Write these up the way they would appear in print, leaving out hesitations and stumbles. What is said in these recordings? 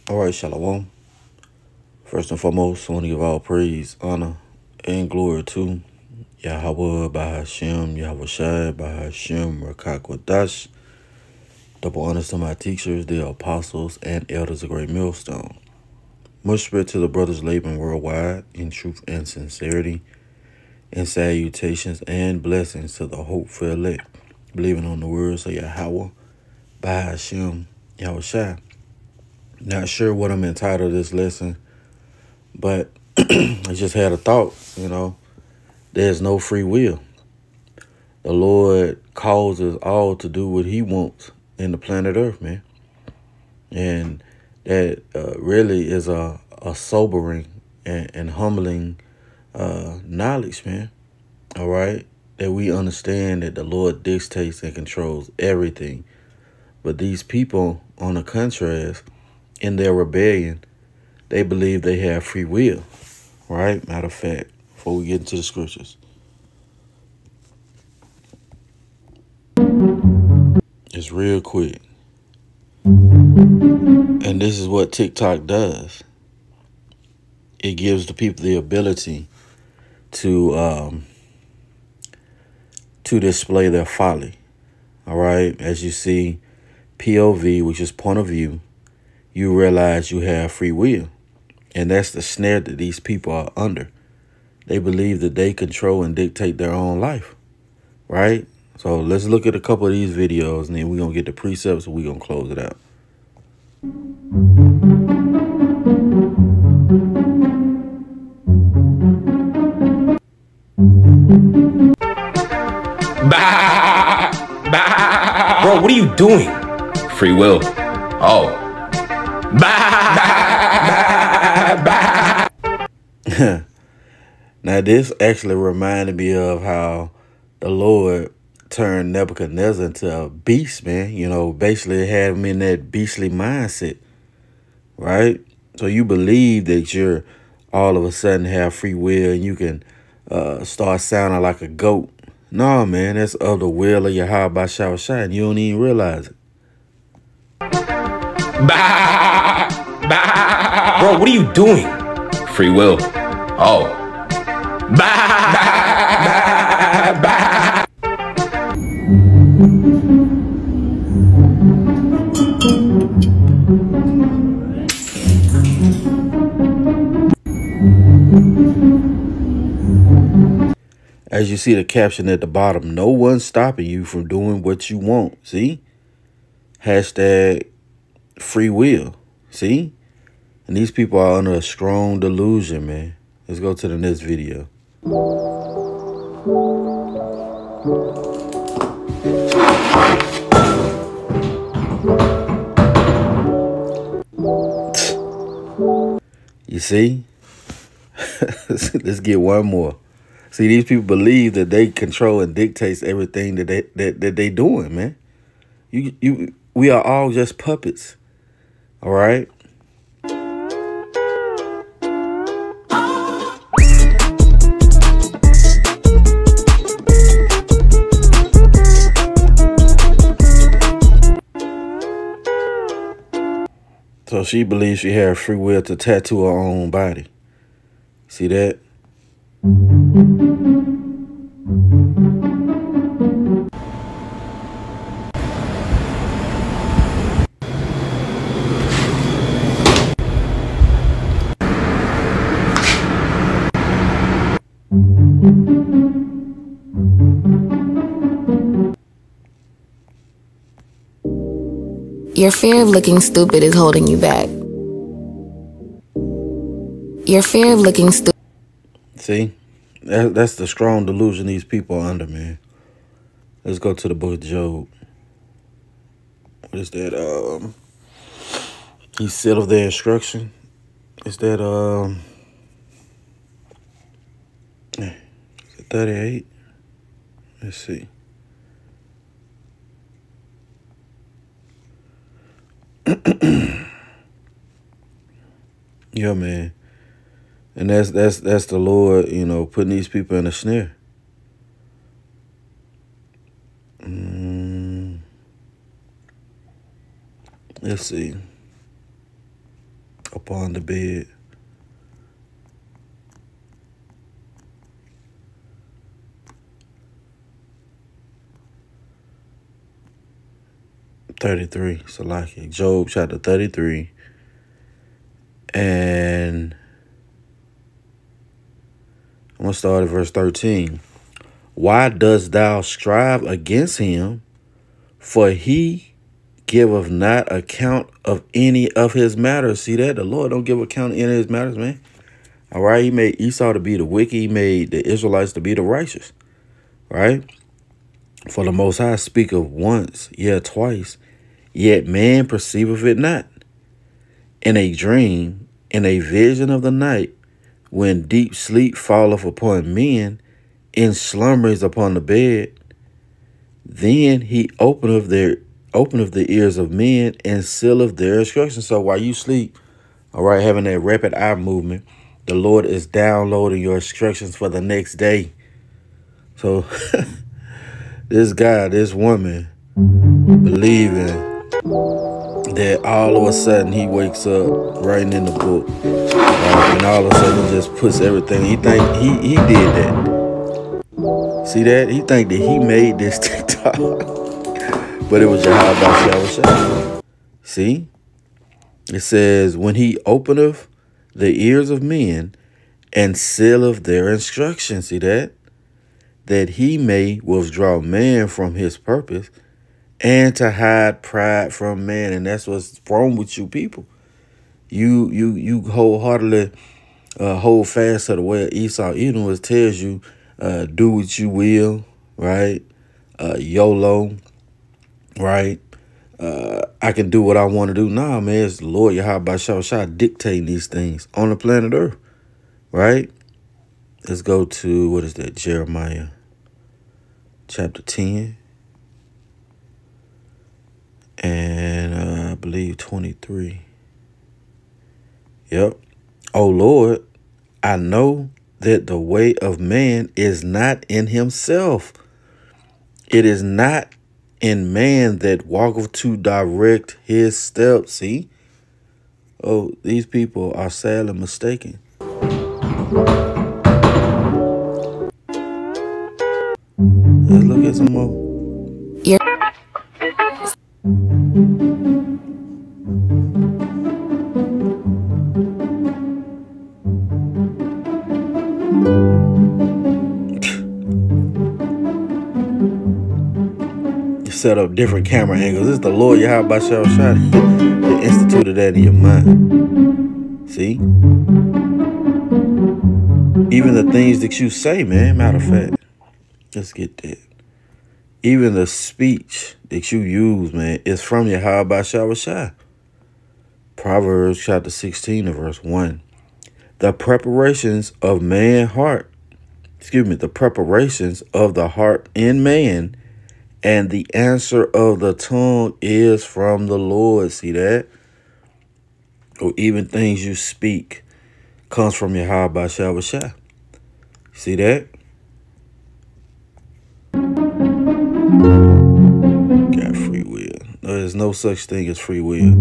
All right, Shalom. First and foremost, I want to give all praise, honor, and glory to Yahawashi, bahasham, Yahawashi, bahasham, Rawchaa Qadash. Double honors to my teachers, the apostles, and elders of Great Millstone. Much respect to the brothers laboring worldwide in truth and sincerity, and salutations and blessings to the hopeful elect, believing on the words of Yahawah, bahasham, Yahawashi. Not sure what I'm entitled this lesson, but I just had a thought, there's no free will. The Lord calls us all to do what he wants in the planet Earth, man. And that really is a sobering and humbling knowledge, man. All right? That we understand that the Lord dictates and controls everything. But these people, on the contrast, in their rebellion, they believe they have free will, right? Matter of fact, before we get into the scriptures, it's real quick. And this is what TikTok does. It gives the people the ability to display their folly. All right? As you see, POV, which is point of view, you realize you have free will. And that's the snare that these people are under. They believe that they control and dictate their own life, right? So let's look at a couple of these videos, and then we're going to get the precepts, and we're going to close it out. Bah! Bah! Bro, what are you doing? Free will. Oh. Bah! Bah! Bah! Now, this actually reminded me of how the Lord turned Nebuchadnezzar into a beast, man. Basically had him in that beastly mindset, right? So you believe that you're all of a sudden have free will and you can start sounding like a goat. No, man, that's of the will of Yahawashi, and you don't even realize it. Bah! Bah! Bro, what are you doing? Free will. Oh. Bah! Bah! Bah! As you see the caption at the bottom, no one's stopping you from doing what you want. See? Hashtag free will. See? And these people are under a strong delusion, man. Let's go to the next video. You see? Let's get one more. See, these people believe that they control and dictates everything that they doing, man. We are all just puppets. All right? So she believes she has free will to tattoo her own body. See that? Your fear of looking stupid is holding you back. Your fear of looking stupid. See? That's the strong delusion these people are under, man. Let's go to the book of Job. What is that? He said of their instruction. Is that, is it 38? Let's see. Yeah, man. And that's the Lord, putting these people in a snare. Let's see. upon the bed. Salaki. Job chapter 33. And I'm going to start at verse 13. Why dost thou strive against him? For he giveth not account of any of his matters. See that? The Lord don't give account of any of his matters, man. All right? He made Esau to be the wicked. He made the Israelites to be the righteous. Right? For the Most High speaketh once, yet twice, yet man perceiveth it not. In a dream, in a vision of the night, when deep sleep falleth upon men, in slumbers upon the bed, then he openeth the ears of men and sealeth their instructions. So while you sleep, all right, having that rapid eye movement, the Lord is downloading your instructions for the next day. So this woman, believing that all of a sudden he wakes up writing in the book, and all of a sudden he just puts everything. He think he did that. See that? He think that he made this TikTok, but it was Yahawashi. See, it says when he openeth the ears of men and sealeth their instructions. See that? That he may withdraw man from his purpose, and to hide pride from man. And that's what's wrong with you people. You wholeheartedly hold fast to the way of Esau. Even when it tells you, do what you will, right? YOLO, right? I can do what I want to do. Nah, man, it's the Lord Yahawashi dictating these things on the planet Earth, right? Let's go to, what is that? Jeremiah chapter 10. And I believe 23. Yep. Oh, Lord, I know that the way of man is not in himself. It is not in man that walketh to direct his steps. See? Oh, these people are sadly mistaken. Let's look at some more. Set up different camera angles. This is the Lord Yahawashi that instituted that in your mind. See? Even the things that you say, man. Matter of fact, let's get that. Even the speech that you use, man, is from Yahawashi. Proverbs chapter 16 and verse 1. The preparations of the preparations of the heart in man, and the answer of the tongue is from the Lord. See that? Or even things you speak comes from Yahawashi. See that? Got free will. No, there's no such thing as free will.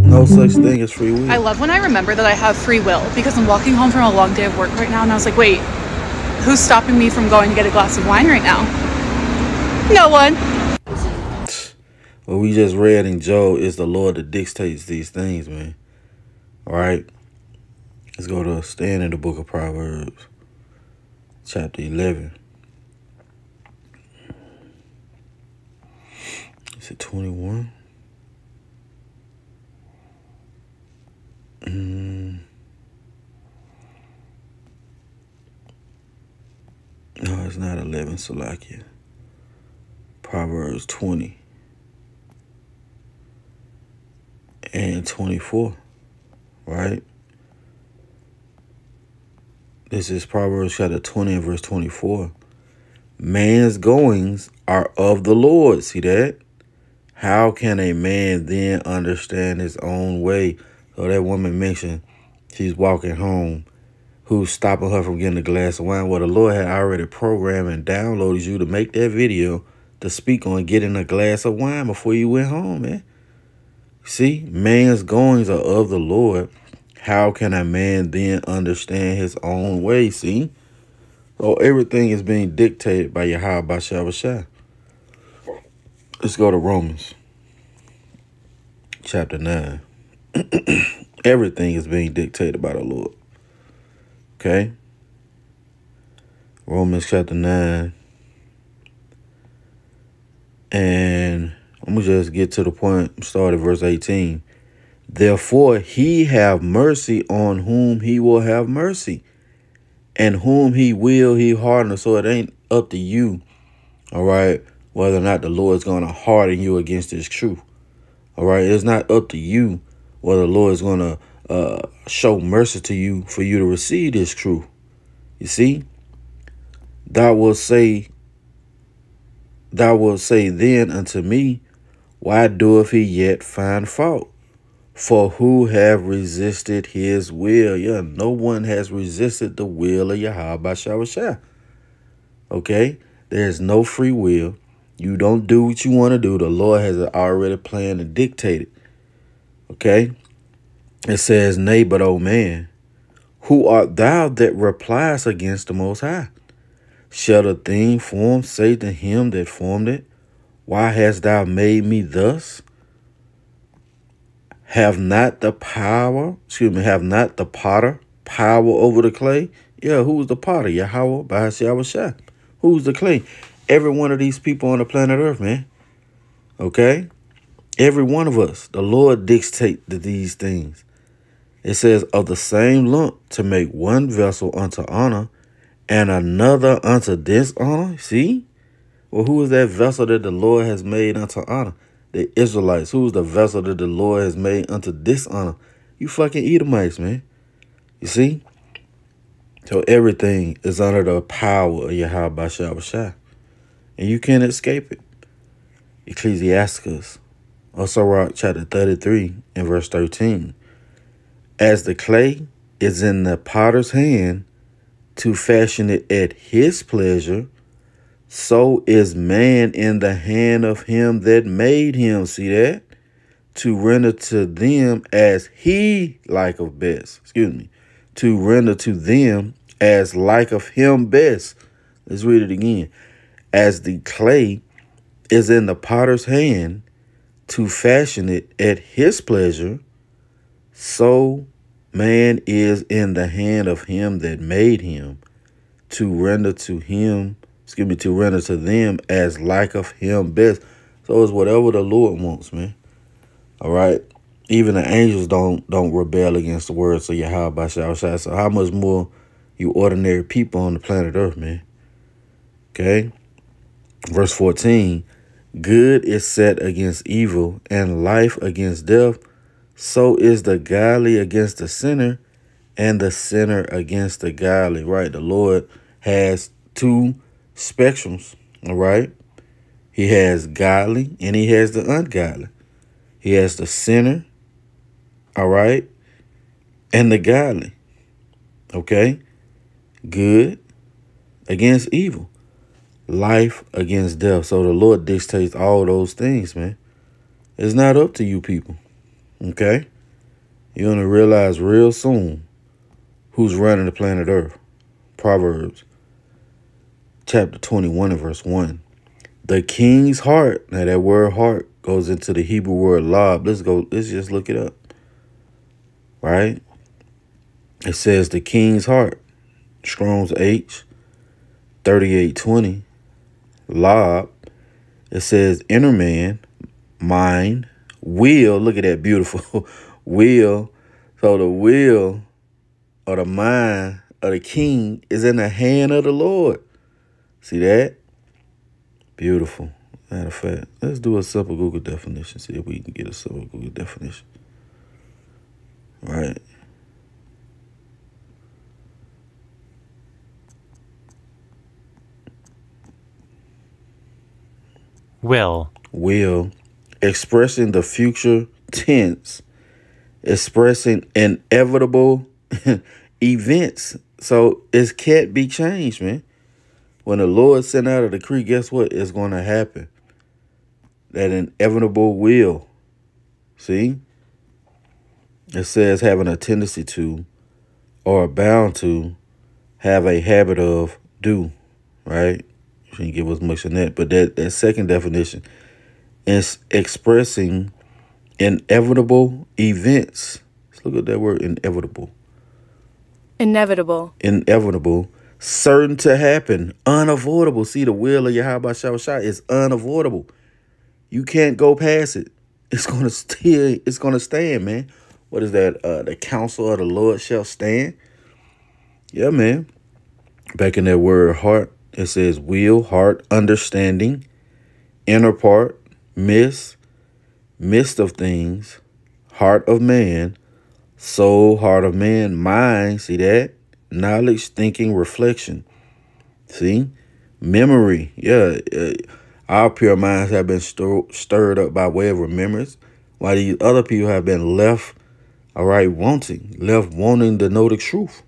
No such thing as free will. I love when I remember that I have free will, because I'm walking home from a long day of work right now and I was like, wait, who's stopping me from going to get a glass of wine right now? No one. What we just read in Job is the Lord that dictates these things, man. All right. Let's go to stand in the book of Proverbs, chapter 11. Is it 21? No, it's not 11, Salakia. Proverbs 20 and 24, right? This is Proverbs chapter 20 and verse 24. Man's goings are of the Lord. See that? How can a man then understand his own way? So that woman mentioned she's walking home. who's stopping her from getting a glass of wine. Well, the Lord had already programmed and downloaded you to make that video to speak on getting a glass of wine before you went home, man. See, man's goings are of the Lord. How can a man then understand his own way? See? So everything is being dictated by Yahawashi. Let's go to Romans chapter 9. Everything is being dictated by the Lord. Okay? Romans chapter 9. And I'm going to just get to the point. Start at verse 18. Therefore, he have mercy on whom he will have mercy, and whom he will, he harden. So it ain't up to you, all right, whether or not the Lord is going to harden you against his truth. All right, it's not up to you whether the Lord is going to show mercy to you for you to receive this truth. You see, thou wilt say then unto me, why doeth he yet find fault? For who have resisted his will? Yeah, no one has resisted the will of Yahawashi. Okay? There's no free will. You don't do what you want to do. The Lord has already planned and dictated. Okay? It says, nay, but, O man, who art thou that replies against the Most High? Shall the thing formed say to him that formed it, why hast thou made me thus? Have not the potter power over the clay? Yeah, who's the potter? Yahawah, bahasham. Who's the clay? Every one of these people on the planet Earth, man. Okay? Every one of us. The Lord dictates these things. It says, of the same lump to make one vessel unto honor and another unto dishonor. See? Well, who is that vessel that the Lord has made unto honor? The Israelites. Who's the vessel that the Lord has made unto dishonor? You fucking Edomites, man. You see? So everything is under the power of Yahawashi. And you can't escape it. Ecclesiasticus, also chapter 33 and verse 13. As the clay is in the potter's hand to fashion it at his pleasure, so is man in the hand of him that made him. See that? To render to them as he liketh best. To render to them as liketh him best. Let's read it again. As the clay is in the potter's hand to fashion it at his pleasure, so man is in the hand of him that made him, to render to them as liketh him best. So it's whatever the Lord wants, man. All right. Even the angels don't rebel against the words of Yahawashi. So how much more you ordinary people on the planet Earth, man? Okay. Verse 14. Good is set against evil, and life against death. So is the godly against the sinner, and the sinner against the godly. Right. The Lord has two spectrums. All right. He has godly and he has the ungodly. He has the sinner. All right. And the godly. Okay. Good against evil. Life against death. So the Lord dictates all those things, man. It's not up to you people. Okay. You're going to realize real soon who's running the planet Earth. Proverbs chapter 21 and verse 1. The king's heart. Now that word heart goes into the Hebrew word lob. Let's just look it up. Right? It says the king's heart. Strong's H 3820. Lob. It says inner man, mind, will. Look at that beautiful will. So the will or the mind of the king is in the hand of the Lord. See that? Beautiful. Matter of fact, let's do a simple Google definition. See if we can get a simple Google definition. Right. Will. Expressing the future tense. Expressing inevitable events. So it can't be changed, man. When the Lord sent out a decree, guess what? It's going to happen. That inevitable will. See? It says having a tendency to or bound to have a habit of do, right? You shouldn't give us much in that. But that second definition is expressing inevitable events. Let's look at that word, inevitable. Inevitable. Inevitable. Certain to happen. Unavoidable. See, the will of Yahawashi is unavoidable. You can't go past it. It's going to stand, man. What is that? The counsel of the Lord shall stand. Yeah, man. Back in that word heart, it says will, heart, understanding, inner part, midst of things, heart of man, soul, heart of man, mind. See that? Knowledge, thinking, reflection. See? Memory. Yeah. Our pure minds have been stirred up by way of remembrance, while these other people have been left wanting to know the truth.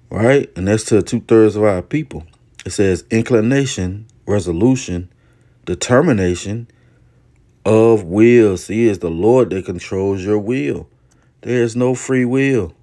Right? And that's to 2/3 of our people. It says inclination, resolution, determination of will. See, it's the Lord that controls your will. There is no free will.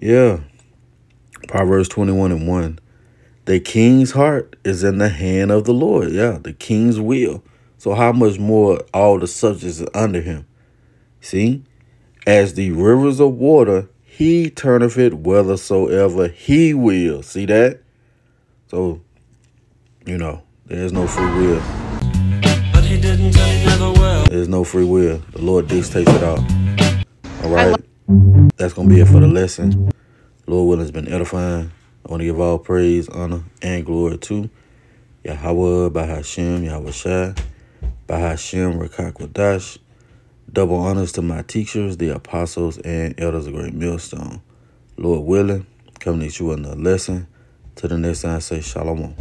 Yeah. Proverbs 21:1. The king's heart is in the hand of the Lord. Yeah, the king's will. So how much more all the subjects are under him? See? As the rivers of water, he turneth it whithersoever he will. See that? So, there's no free will. But he didn't and he never will. There's no free will. The Lord dictates it out. All right? That's going to be it for the lesson. Lord willing, has been edifying. I want to give all praise, honor, and glory to Yahawah, bahasham, Yahawashi, bahasham, Rawchaa Qadash. Double honors to my teachers, the apostles, and elders of Great Millstone. Lord willing, coming to you another lesson. Till the next time, I say shalom.